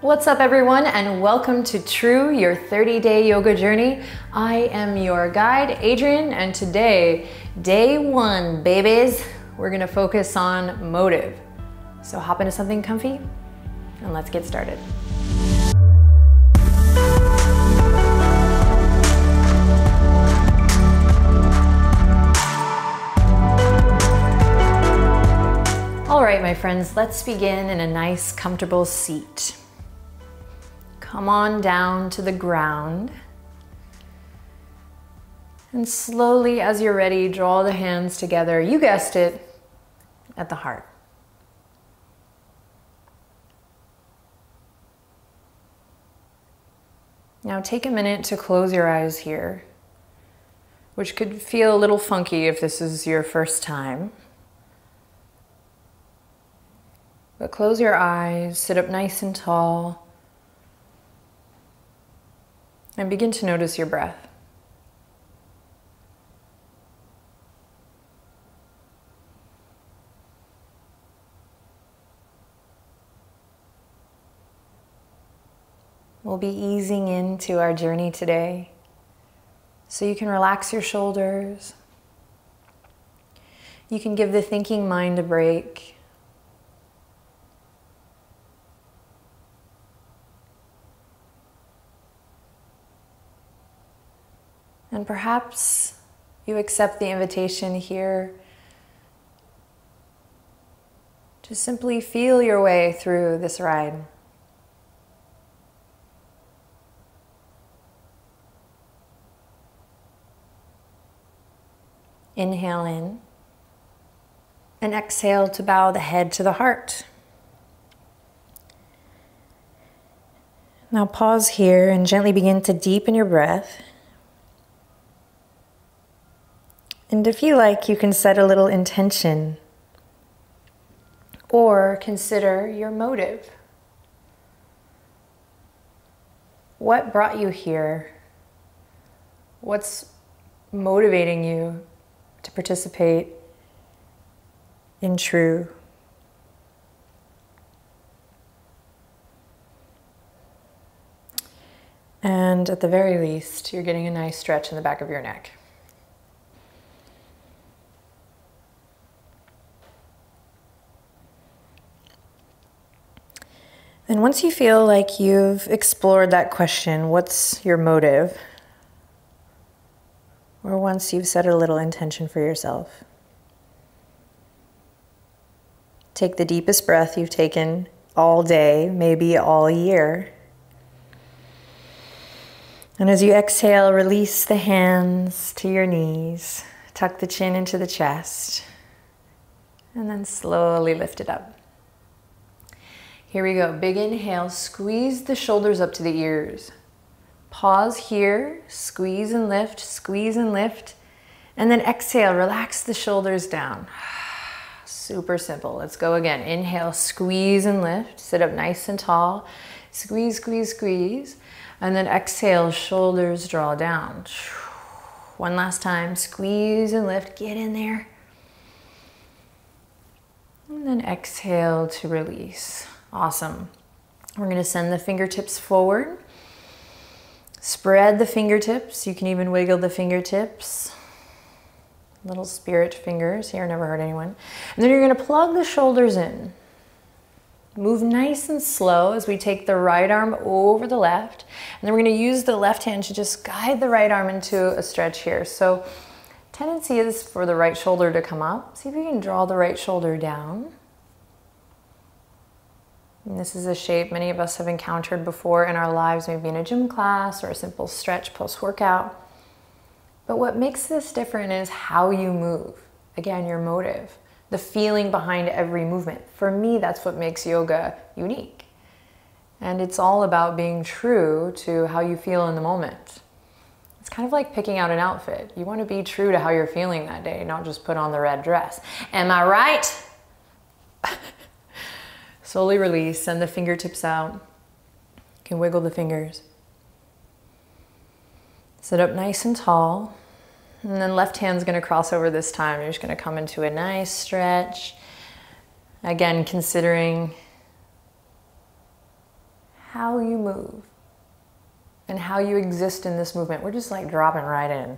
What's up everyone, and welcome to True, your 30-day yoga journey. I am your guide, Adriene, and today, day one, babies, we're gonna focus on motive. So hop into something comfy and let's get started. All right, my friends, let's begin in a nice, comfortable seat. Come on down to the ground. And slowly, as you're ready, draw the hands together, you guessed it, at the heart. Now take a minute to close your eyes here, which could feel a little funky if this is your first time. But close your eyes, sit up nice and tall, and begin to notice your breath. We'll be easing into our journey today, so you can relax your shoulders. You can give the thinking mind a break. And perhaps you accept the invitation here to simply feel your way through this ride. Inhale in and exhale to bow the head to the heart. Now pause here and gently begin to deepen your breath. And if you like, you can set a little intention or consider your motive. What brought you here? What's motivating you to participate in True? And at the very least, you're getting a nice stretch in the back of your neck. And once you feel like you've explored that question, what's your motive? Or once you've set a little intention for yourself, take the deepest breath you've taken all day, maybe all year. And as you exhale, release the hands to your knees, tuck the chin into the chest, and then slowly lift it up. Here we go, big inhale, squeeze the shoulders up to the ears. Pause here, squeeze and lift, and then exhale, relax the shoulders down. Super simple, let's go again. Inhale, squeeze and lift, sit up nice and tall, squeeze, squeeze, squeeze, and then exhale, shoulders draw down. One last time, squeeze and lift, get in there. And then exhale to release. Awesome. We're going to send the fingertips forward. Spread the fingertips. You can even wiggle the fingertips. Little spirit fingers here, never hurt anyone. And then you're going to plug the shoulders in. Move nice and slow as we take the right arm over the left. And then we're going to use the left hand to just guide the right arm into a stretch here. So tendency is for the right shoulder to come up. See if you can draw the right shoulder down. And this is a shape many of us have encountered before in our lives, maybe in a gym class or a simple stretch post-workout. But what makes this different is how you move. Again, your motive, the feeling behind every movement. For me, that's what makes yoga unique. And it's all about being true to how you feel in the moment. It's kind of like picking out an outfit. You want to be true to how you're feeling that day, not just put on the red dress. Am I right? Slowly release, send the fingertips out. You can wiggle the fingers. Sit up nice and tall. And then left hand's gonna cross over this time. You're just gonna come into a nice stretch. Again, considering how you move and how you exist in this movement. We're just like dropping right in.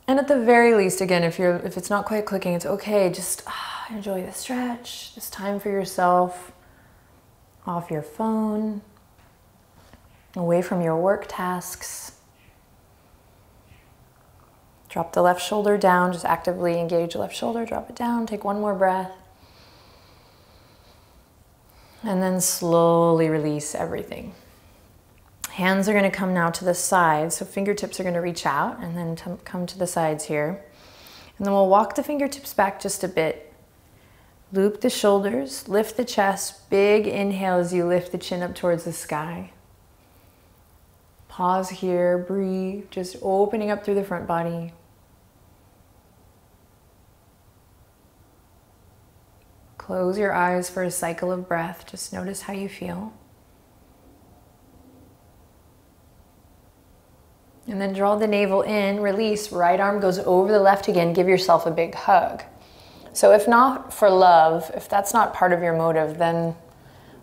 And at the very least, again, if it's not quite clicking, it's okay. Just enjoy the stretch, this time for yourself, off your phone, away from your work tasks. Drop the left shoulder down, just actively engage the left shoulder, drop it down, take one more breath. And then slowly release everything. Hands are going to come now to the sides, so fingertips are going to reach out and then come to the sides here. And then we'll walk the fingertips back just a bit. Loop the shoulders, lift the chest, big inhale as you lift the chin up towards the sky. Pause here, breathe, just opening up through the front body. Close your eyes for a cycle of breath, just notice how you feel. And then draw the navel in, release, right arm goes over the left again, give yourself a big hug. So if not for love, if that's not part of your motive, then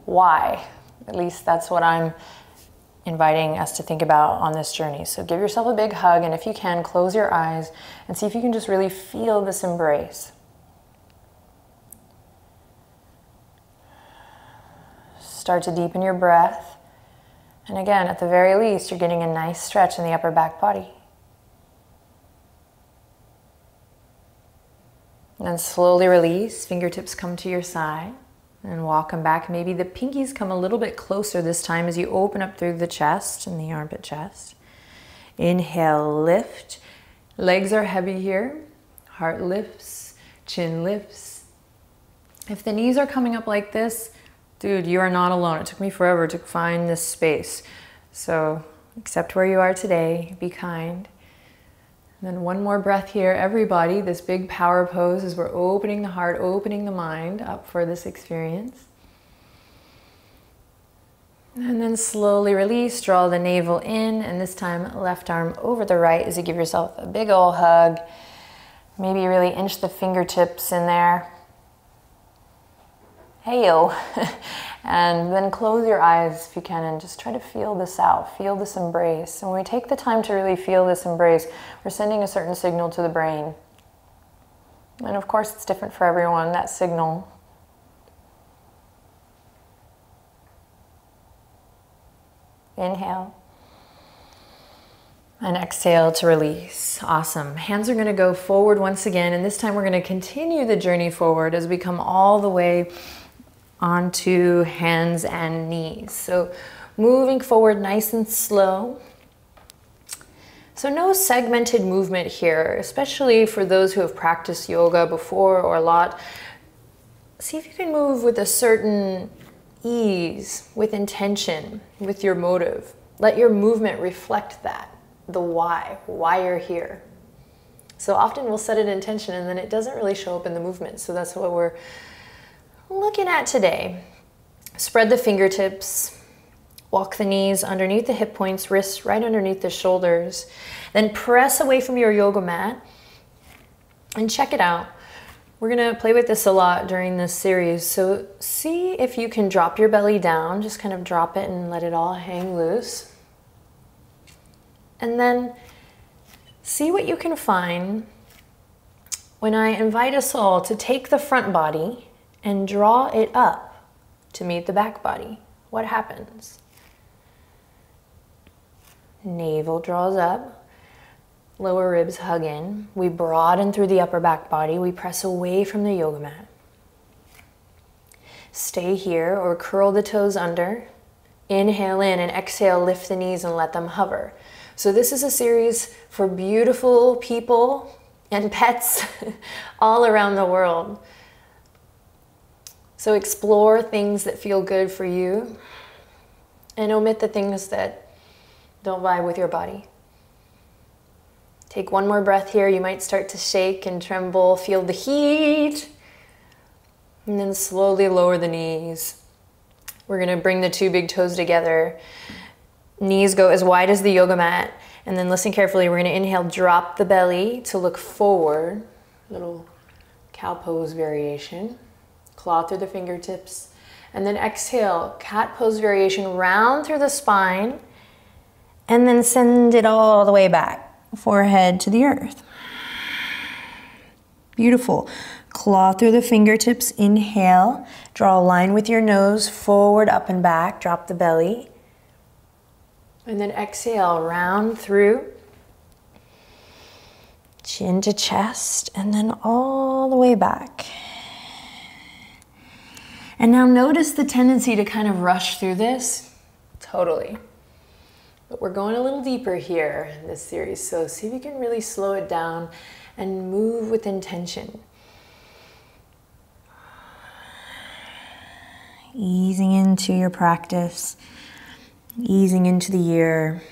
why? At least that's what I'm inviting us to think about on this journey. So give yourself a big hug, and if you can, close your eyes and see if you can just really feel this embrace. Start to deepen your breath. And again, at the very least, you're getting a nice stretch in the upper back body. And then slowly release, fingertips come to your side and walk them back. Maybe the pinkies come a little bit closer this time as you open up through the chest and the armpit chest. Inhale, lift. Legs are heavy here. Heart lifts, chin lifts. If the knees are coming up like this, dude, you are not alone. It took me forever to find this space. So accept where you are today, be kind. And then one more breath here, everybody, this big power pose as we're opening the heart, opening the mind up for this experience. And then slowly release, draw the navel in, and this time left arm over the right as you give yourself a big ol' hug. Maybe really inch the fingertips in there. Hey-yo. And then close your eyes if you can and just try to feel this out, feel this embrace. And when we take the time to really feel this embrace, we're sending a certain signal to the brain. And of course, it's different for everyone, that signal. Inhale. And exhale to release. Awesome. Hands are going to go forward once again, and this time we're going to continue the journey forward as we come all the way onto hands and knees. So moving forward nice and slow. So no segmented movement here, especially for those who have practiced yoga before or a lot. See if you can move with a certain ease, with intention, with your motive. Let your movement reflect that, the why you're here. So often we'll set an intention and then it doesn't really show up in the movement. So that's what we're looking at today. Spread the fingertips, walk the knees underneath the hip points, wrists right underneath the shoulders. Then press away from your yoga mat and check it out. We're gonna play with this a lot during this series. So see if you can drop your belly down, just kind of drop it and let it all hang loose. And then see what you can find when I invite us all to take the front body and draw it up to meet the back body. What happens? Navel draws up, lower ribs hug in. We broaden through the upper back body. We press away from the yoga mat. Stay here or curl the toes under. Inhale in and exhale, lift the knees and let them hover. So this is a series for beautiful people and pets all around the world. So explore things that feel good for you and omit the things that don't vibe with your body. Take one more breath here. You might start to shake and tremble, feel the heat, and then slowly lower the knees. We're gonna bring the two big toes together. Knees go as wide as the yoga mat, and then listen carefully. We're gonna inhale, drop the belly to look forward. Little cow pose variation. Claw through the fingertips. And then exhale, cat pose variation, round through the spine, and then send it all the way back, forehead to the earth. Beautiful. Claw through the fingertips, inhale, draw a line with your nose, forward, up and back, drop the belly. And then exhale, round through, chin to chest, and then all the way back. And now notice the tendency to kind of rush through this. Totally. But we're going a little deeper here in this series, so see if you can really slow it down and move with intention. Easing into your practice, easing into the year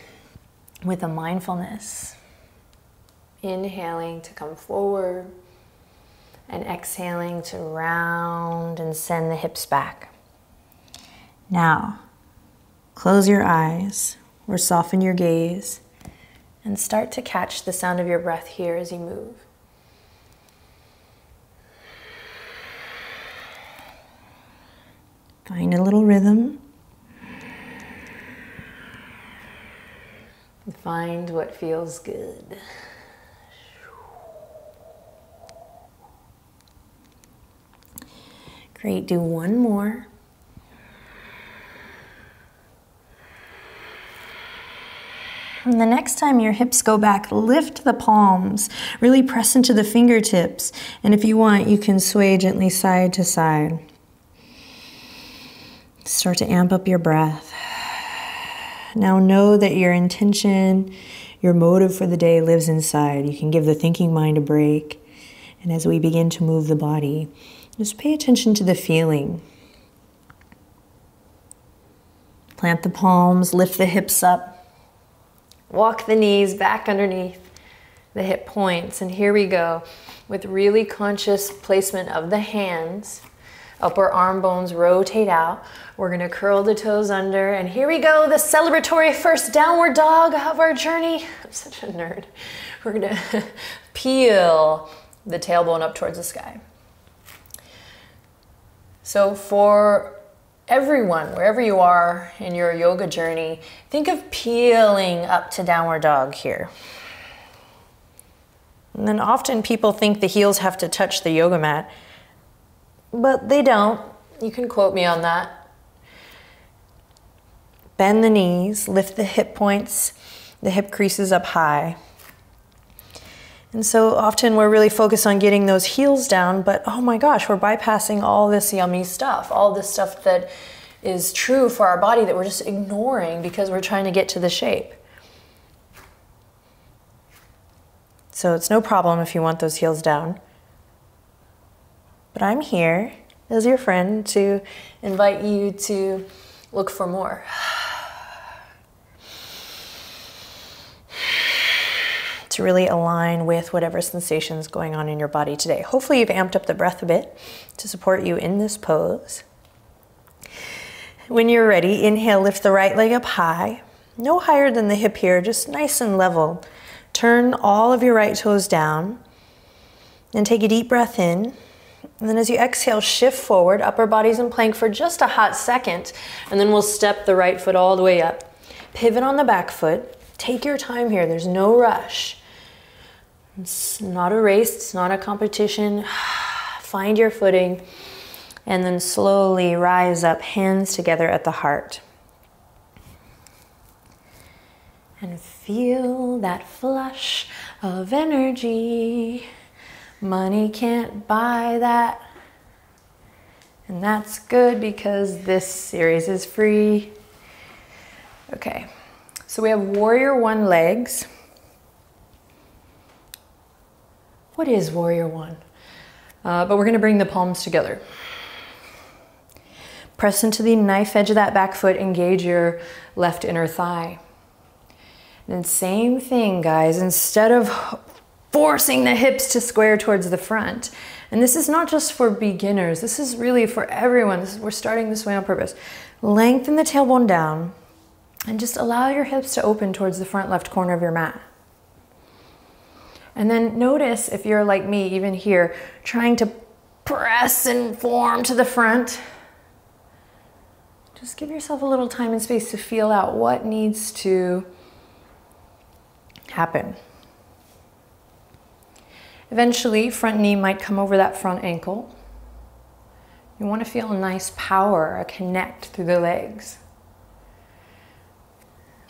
with a mindfulness. Inhaling to come forward and exhaling to round and send the hips back. Now, close your eyes or soften your gaze and start to catch the sound of your breath here as you move. Find a little rhythm. Find what feels good. Great, do one more. And the next time your hips go back, lift the palms, really press into the fingertips. And if you want, you can sway gently side to side. Start to amp up your breath. Now know that your intention, your motive for the day lives inside. You can give the thinking mind a break. And as we begin to move the body, just pay attention to the feeling. Plant the palms, lift the hips up. Walk the knees back underneath the hip points. And here we go with really conscious placement of the hands. Upper arm bones rotate out. We're gonna curl the toes under. And here we go, the celebratory first downward dog of our journey. I'm such a nerd. We're gonna peel the tailbone up towards the sky. So for everyone, wherever you are in your yoga journey, think of peeling up to downward dog here. And then often people think the heels have to touch the yoga mat, but they don't. You can quote me on that. Bend the knees, lift the hip points, the hip creases up high. And so often we're really focused on getting those heels down, but oh my gosh, we're bypassing all this yummy stuff, all this stuff that is true for our body that we're just ignoring because we're trying to get to the shape. So it's no problem if you want those heels down. But I'm here as your friend to invite you to look for more. To really align with whatever sensation's going on in your body today. Hopefully you've amped up the breath a bit to support you in this pose. When you're ready, inhale, lift the right leg up high. No higher than the hip here, just nice and level. Turn all of your right toes down. Then take a deep breath in. And then as you exhale, shift forward, upper body's in plank for just a hot second. And then we'll step the right foot all the way up. Pivot on the back foot. Take your time here, there's no rush. It's not a race, it's not a competition. Find your footing and then slowly rise up, hands together at the heart. And feel that flush of energy. Money can't buy that. And that's good because this series is free. Okay, so we have warrior one legs. What is warrior one? But we're gonna bring the palms together. Press into the knife edge of that back foot, engage your left inner thigh. And then same thing, guys, instead of forcing the hips to square towards the front. And this is not just for beginners, this is really for everyone. We're starting this way on purpose. Lengthen the tailbone down and just allow your hips to open towards the front left corner of your mat. And then notice if you're like me, even here, trying to press and form to the front. Just give yourself a little time and space to feel out what needs to happen. Eventually, front knee might come over that front ankle. You want to feel a nice power, a connect through the legs.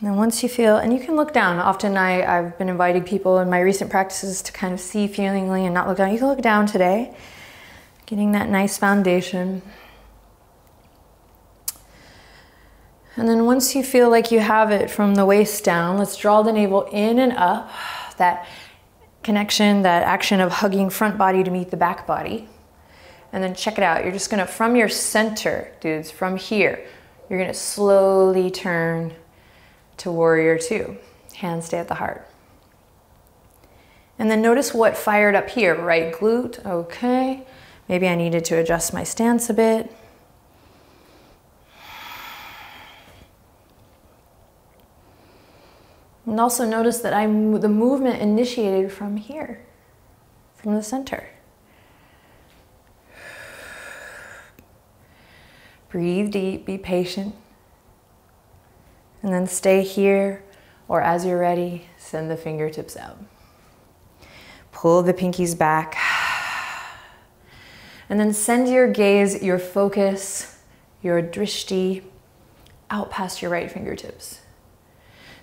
And then once you feel, and you can look down. Often I've been inviting people in my recent practices to kind of see feelingly and not look down. You can look down today, getting that nice foundation. And then once you feel like you have it from the waist down, let's draw the navel in and up. That connection, that action of hugging front body to meet the back body. And then check it out. You're just gonna, from your center, dudes, from here, you're gonna slowly turn to warrior two. Hands stay at the heart. And then notice what fired up here. Right glute, okay. Maybe I needed to adjust my stance a bit. And also notice that the movement initiated from here, from the center. Breathe deep, be patient. And then stay here, or as you're ready, send the fingertips out. Pull the pinkies back. And then send your gaze, your focus, your drishti out past your right fingertips.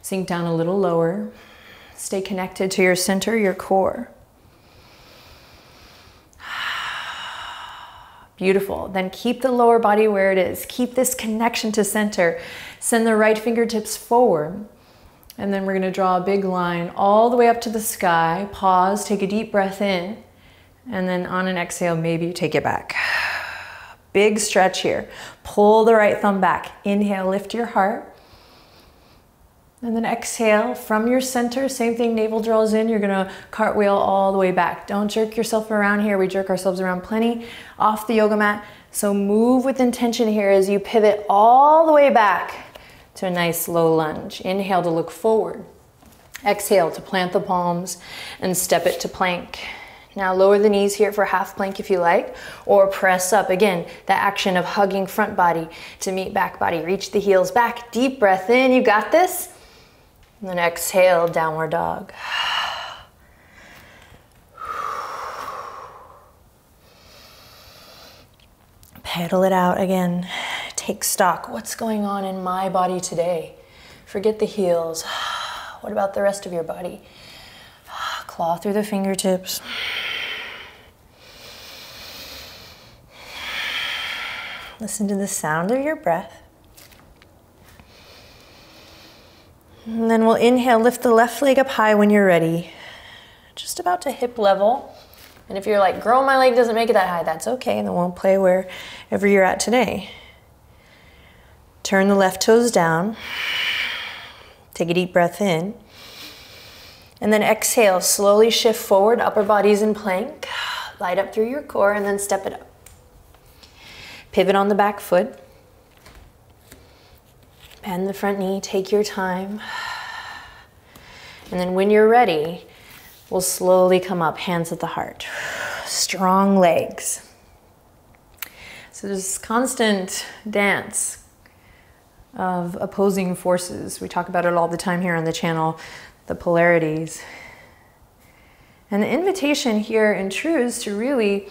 Sink down a little lower. Stay connected to your center, your core. Beautiful. Then keep the lower body where it is. Keep this connection to center. Send the right fingertips forward. And then we're going to draw a big line all the way up to the sky. Pause, take a deep breath in. And then on an exhale, maybe take it back. Big stretch here. Pull the right thumb back. Inhale, lift your heart. And then exhale from your center, same thing, navel draws in, you're gonna cartwheel all the way back. Don't jerk yourself around here, we jerk ourselves around plenty off the yoga mat. So move with intention here as you pivot all the way back to a nice low lunge. Inhale to look forward. Exhale to plant the palms and step it to plank. Now lower the knees here for half plank if you like, or press up. Again, that action of hugging front body to meet back body. Reach the heels back, deep breath in, you got this. And then exhale, downward dog. Pedal it out again. Take stock. What's going on in my body today? Forget the heels. What about the rest of your body? Claw through the fingertips. Listen to the sound of your breath. And then we'll inhale, lift the left leg up high when you're ready. Just about to hip level. And if you're like, girl, my leg doesn't make it that high, that's okay. And then we'll play wherever you're at today. Turn the left toes down. Take a deep breath in. And then exhale, slowly shift forward, upper body's in plank. Light up through your core and then step it up. Pivot on the back foot. Bend the front knee, take your time. And then when you're ready, we'll slowly come up, hands at the heart. Strong legs. So there's this constant dance of opposing forces. We talk about it all the time here on the channel, the polarities. And the invitation here in true is to really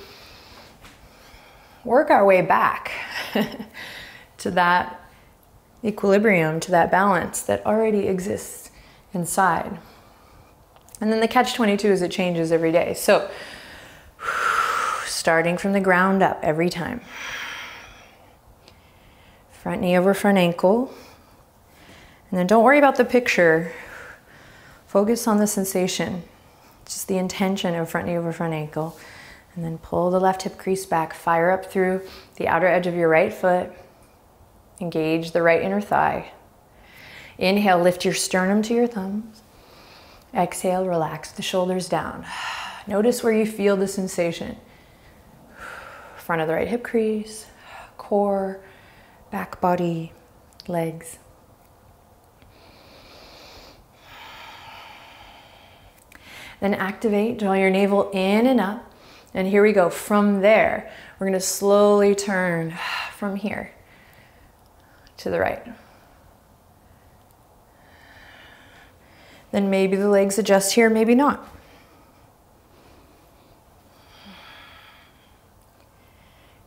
work our way back to that equilibrium, to that balance that already exists inside. And then the catch-22 is it changes every day. So starting from the ground up every time. Front knee over front ankle. And then don't worry about the picture. Focus on the sensation. Just the intention of front knee over front ankle. And then pull the left hip crease back. Fire up through the outer edge of your right foot. Engage the right inner thigh. Inhale, lift your sternum to your thumbs. Exhale, relax the shoulders down. Notice where you feel the sensation. Front of the right hip crease, core, back body, legs. Then activate, draw your navel in and up. And here we go. From there, we're going to slowly turn from here. to the right. Then maybe the legs adjust here, maybe not.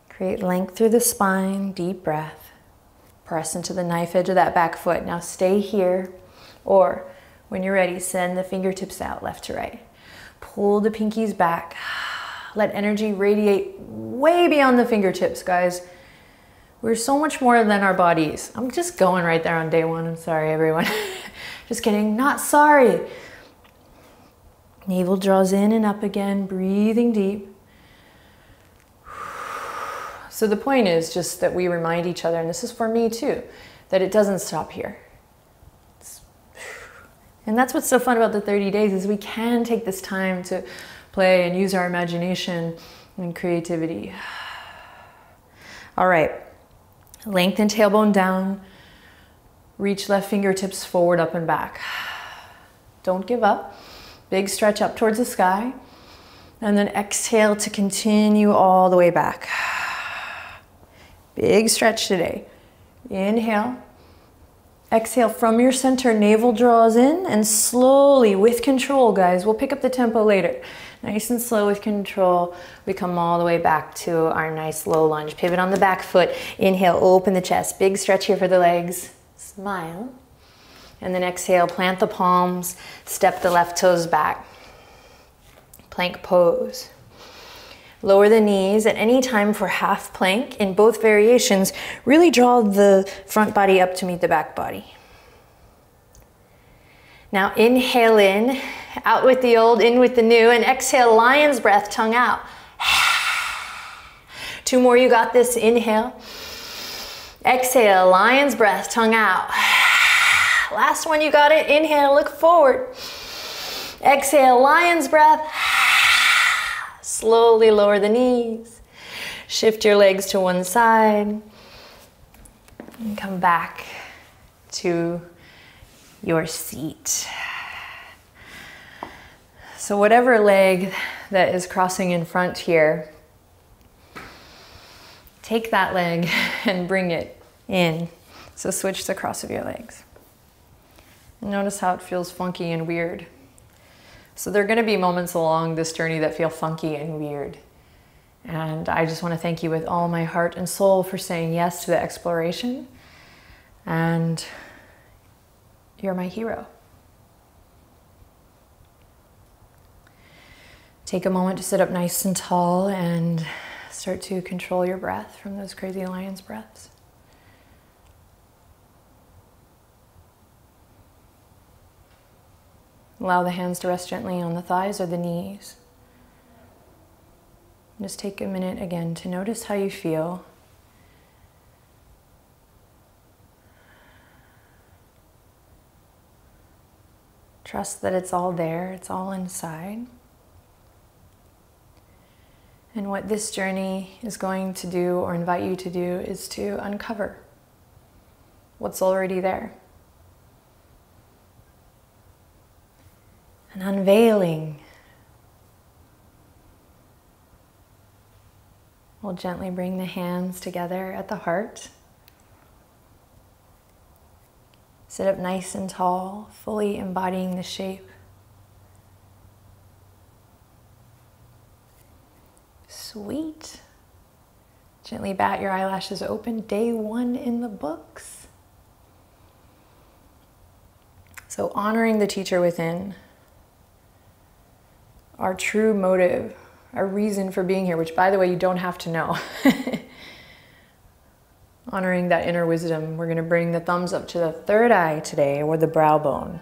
Create length through the spine, deep breath. Press into the knife edge of that back foot. Now stay here, or when you're ready, send the fingertips out left to right. Pull the pinkies back. Let energy radiate way beyond the fingertips, guys. We're so much more than our bodies. I'm just going right there on day one. I'm sorry, everyone. Just kidding, not sorry. Navel draws in and up again, breathing deep. So the point is just that we remind each other, and this is for me too, that it doesn't stop here. And that's what's so fun about the 30 days is we can take this time to play and use our imagination and creativity. All right, lengthen tailbone down, reach left fingertips forward, up and back. Don't give up. Big stretch up towards the sky. And then exhale to continue all the way back. Big stretch today. Inhale. Exhale from your center, navel draws in, and slowly, with control, guys, we'll pick up the tempo later. Nice and slow with control, we come all the way back to our nice low lunge. Pivot on the back foot. Inhale, open the chest. Big stretch here for the legs. Smile. And then exhale, plant the palms, step the left toes back. Plank pose. Lower the knees at any time for half plank. In both variations, really draw the front body up to meet the back body. Now inhale in, out with the old, in with the new, and exhale, lion's breath, tongue out. 2 more, you got this, inhale. Exhale, lion's breath, tongue out. Last one, you got it, inhale, look forward. Exhale, lion's breath. Slowly lower the knees. Shift your legs to one side. And come back to your seat. So whatever leg that is crossing in front here, take that leg and bring it in. So switch the cross of your legs. Notice how it feels funky and weird. So there are going to be moments along this journey that feel funky and weird. And I just want to thank you with all my heart and soul for saying yes to the exploration. And you're my hero. Take a moment to sit up nice and tall and start to control your breath from those crazy lion's breaths. Allow the hands to rest gently on the thighs or the knees. Just take a minute again to notice how you feel. Trust that it's all there, it's all inside. And what this journey is going to do or invite you to do is to uncover what's already there. An unveiling. We'll gently bring the hands together at the heart. Sit up nice and tall, fully embodying the shape. Sweet. Gently bat your eyelashes open. Day 1 in the books. So honoring the teacher within, our true motive, our reason for being here, which by the way, you don't have to know. Honoring that inner wisdom, we're going to bring the thumbs up to the third eye today, or the brow bone.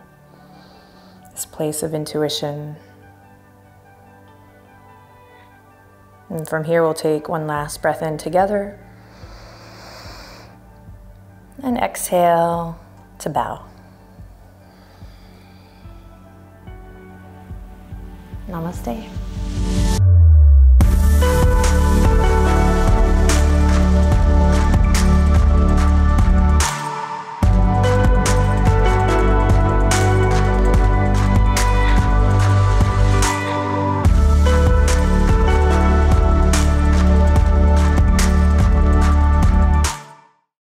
This place of intuition. And from here, we'll take one last breath in together. And exhale to bow. Namaste.